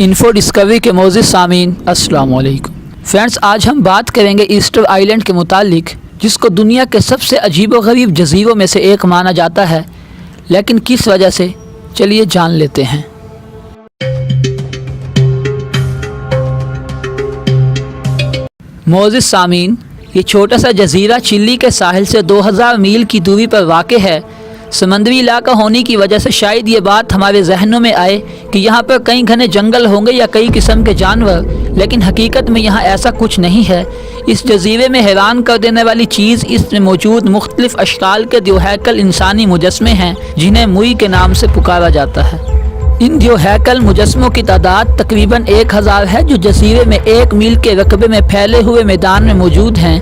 Info Discovery کے معزز سامعین السلام علیکم فرینڈز، آج ہم بات کریں گے ایسٹر آئی لینڈ کے متعلق، جس کو دنیا کے سب سے عجیب و غریب جزیروں میں سے ایک مانا جاتا ہے، لیکن کس وجہ سے، چلیے جان لیتے ہیں۔ معزز سامعین، یہ چھوٹا سا جزیرہ چلی کے ساحل سے 2000 میل کی دوری پر واقع ہے۔ سمندری علاقہ ہونے کی وجہ سے شاید یہ بات ہمارے ذہنوں میں آئے کہ یہاں پر کئی گھنے جنگل ہوں گے یا کئی قسم کے جانور، لیکن حقیقت میں یہاں ایسا کچھ نہیں ہے۔ اس جزیرے میں حیران کر دینے والی چیز اس میں موجود مختلف اشکال کے دیوہیکل انسانی مجسمے ہیں، جنہیں موئی کے نام سے پکارا جاتا ہے۔ ان دیوہیکل مجسموں کی تعداد تقریباً 1000 ہے، جو جزیرے میں 1 میل کے رقبے میں پھیلے ہوئے میدان میں موجود ہیں۔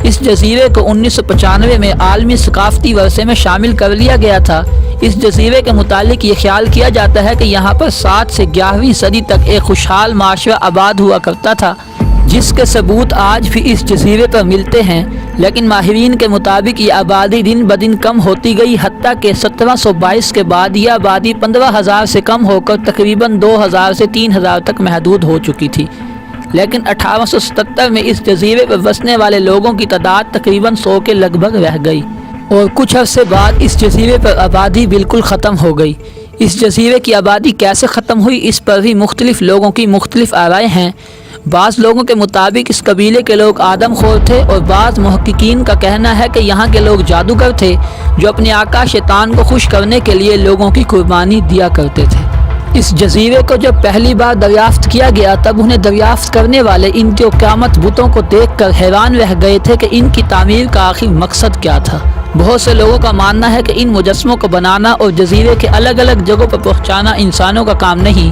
اس جزیرے کو 1995 میں عالمی ثقافتی ورثے میں شامل کر لیا گیا تھا۔ اس جزیرے کے متعلق یہ خیال کیا جاتا ہے کہ یہاں پر 7 سے 11ویں صدی تک ایک خوشحال معاشرہ آباد ہوا کرتا تھا، جس کے ثبوت آج بھی اس جزیرے پر ملتے ہیں، لیکن ماہرین کے مطابق یہ آبادی دن بدن کم ہوتی گئی، حتیٰ کہ 1722 کے بعد یہ آبادی 15000 سے کم ہو کر تقریباً 2000 سے 3000 تک محدود ہو چکی تھی۔ لیکن 1877 میں اس جزیرے پر بسنے والے لوگوں کی تعداد تقریباً 100 کے لگ بھگ رہ گئی، اور کچھ عرصے بعد اس جزیرے پر آبادی بالکل ختم ہو گئی۔ اس جزیرے کی آبادی کیسے ختم ہوئی، اس پر بھی مختلف لوگوں کی مختلف آرائیں ہیں۔ بعض لوگوں کے مطابق اس قبیلے کے لوگ آدم خور تھے، اور بعض محققین کا کہنا ہے کہ یہاں کے لوگ جادوگر تھے، جو اپنے آقا شیطان کو خوش کرنے کے لیے لوگوں کی قربانی دیا کرتے تھے۔ اس جزیرے کو جب پہلی بار دریافت کیا گیا، تب انہیں دریافت کرنے والے ان جو قیامت بتوں کو دیکھ کر حیران رہ گئے تھے کہ ان کی تعمیر کا آخر مقصد کیا تھا۔ بہت سے لوگوں کا ماننا ہے کہ ان مجسموں کو بنانا اور جزیرے کے الگ الگ جگہوں پر پہنچانا انسانوں کا کام نہیں،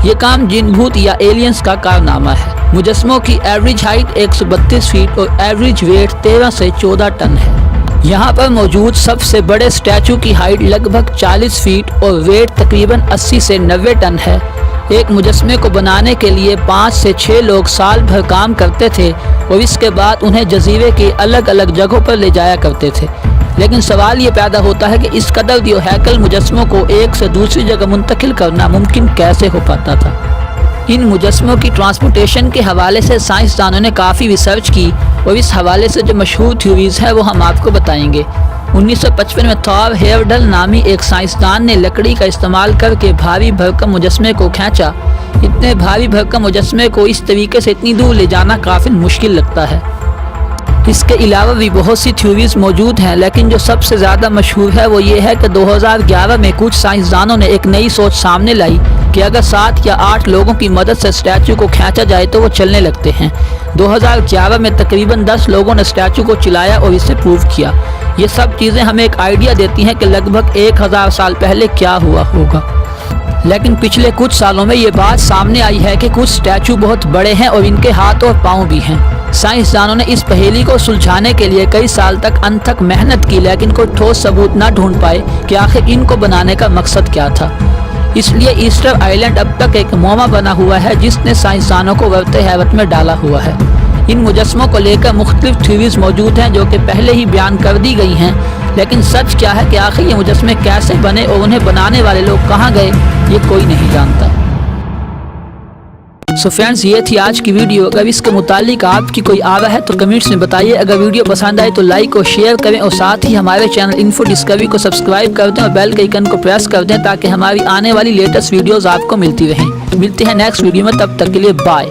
یہ کام جن بھوت یا ایلینز کا کارنامہ ہے۔ مجسموں کی ایوریج ہائٹ 132 فیٹ اور ایوریج ویٹ 13 سے 14 ٹن ہے۔ یہاں پر موجود سب سے بڑے اسٹیچو کی ہائٹ لگ بھگ 40 فیٹ اور ویٹ تقریباً 80 سے 90 ٹن ہے۔ ایک مجسمے کو بنانے کے لیے 5 سے 6 لوگ سال بھر کام کرتے تھے، اور اس کے بعد انہیں جزیرے کی الگ الگ جگہوں پر لے جایا کرتے تھے۔ لیکن سوال یہ پیدا ہوتا ہے کہ اس قدر دیوہیکل مجسموں کو ایک سے دوسری جگہ منتقل کرنا ممکن کیسے ہو پاتا تھا؟ ان مجسموں کی ٹرانسپورٹیشن کے حوالے سے سائنسدانوں نے کافی ریسرچ کی، اور اس حوالے سے جو مشہور تھیوریز ہے وہ ہم آپ کو بتائیں گے۔ 1955 میں تھور ہیورڈل نامی ایک سائنسدان نے لکڑی کا استعمال کر کے بھاری بھرکم مجسمے کو کھینچا۔ اتنے بھاری بھرکم مجسمے کو اس طریقے سے اتنی دور لے جانا کافی مشکل لگتا ہے۔ اس کے علاوہ بھی بہت سی تھیوریز موجود ہیں، لیکن جو سب سے زیادہ مشہور ہے وہ یہ ہے کہ 2011 میں کچھ سائنسدانوں نے ایک نئی سوچ سامنے لائی کہ اگر 7 یا 8 لوگوں کی مدد سے اسٹیچو کو کھینچا جائے تو وہ چلنے لگتے ہیں۔ 2011 میں تقریباً 10 لوگوں نے اسٹیچو کو چلایا اور اسے پروو کیا۔ یہ سب چیزیں ہمیں ایک آئیڈیا دیتی ہیں کہ لگ بھگ 1000 سال پہلے کیا ہوا ہوگا۔ لیکن پچھلے کچھ سالوں میں یہ بات سامنے آئی ہے کہ کچھ اسٹیچو بہت بڑے ہیں اور ان کے ہاتھ اور پاؤں بھی ہیں۔ سائنسدانوں نے اس پہیلی کو سلجھانے کے لیے کئی سال تک انتھک محنت کی، لیکن کوئی ٹھوس ثبوت نہ ڈھونڈ پائے کہ آخر ان کو بنانے کا مقصد کیا تھا۔ اس لیے ایسٹر آئی لینڈ اب تک ایک معمہ بنا ہوا ہے، جس نے سائنسدانوں کو ورط حیرت میں ڈالا ہوا ہے۔ ان مجسموں کو لے کر مختلف تھیوریز موجود ہیں جو کہ پہلے ہی بیان کر دی گئی ہیں، لیکن سچ کیا ہے کہ آخر یہ مجسمے کیسے بنے اور انہیں بنانے والے لوگ کہاں گئے، یہ کوئی نہیں جانتا۔ سو فرینڈز، یہ تھی آج کی ویڈیو۔ اگر اس کے متعلق آپ کی کوئی آرا ہے تو کمنٹس میں بتائیے۔ اگر ویڈیو پسند آئے تو لائک اور شیئر کریں، اور ساتھ ہی ہمارے چینل انفو ڈسکوری کو سبسکرائب کر دیں اور بیل کے آئیکن کو پریس کر دیں، تاکہ ہماری آنے والی لیٹسٹ ویڈیوز آپ کو ملتی رہیں۔ ملتے ہیں نیکسٹ ویڈیو میں، تب تک کے لیے بائے۔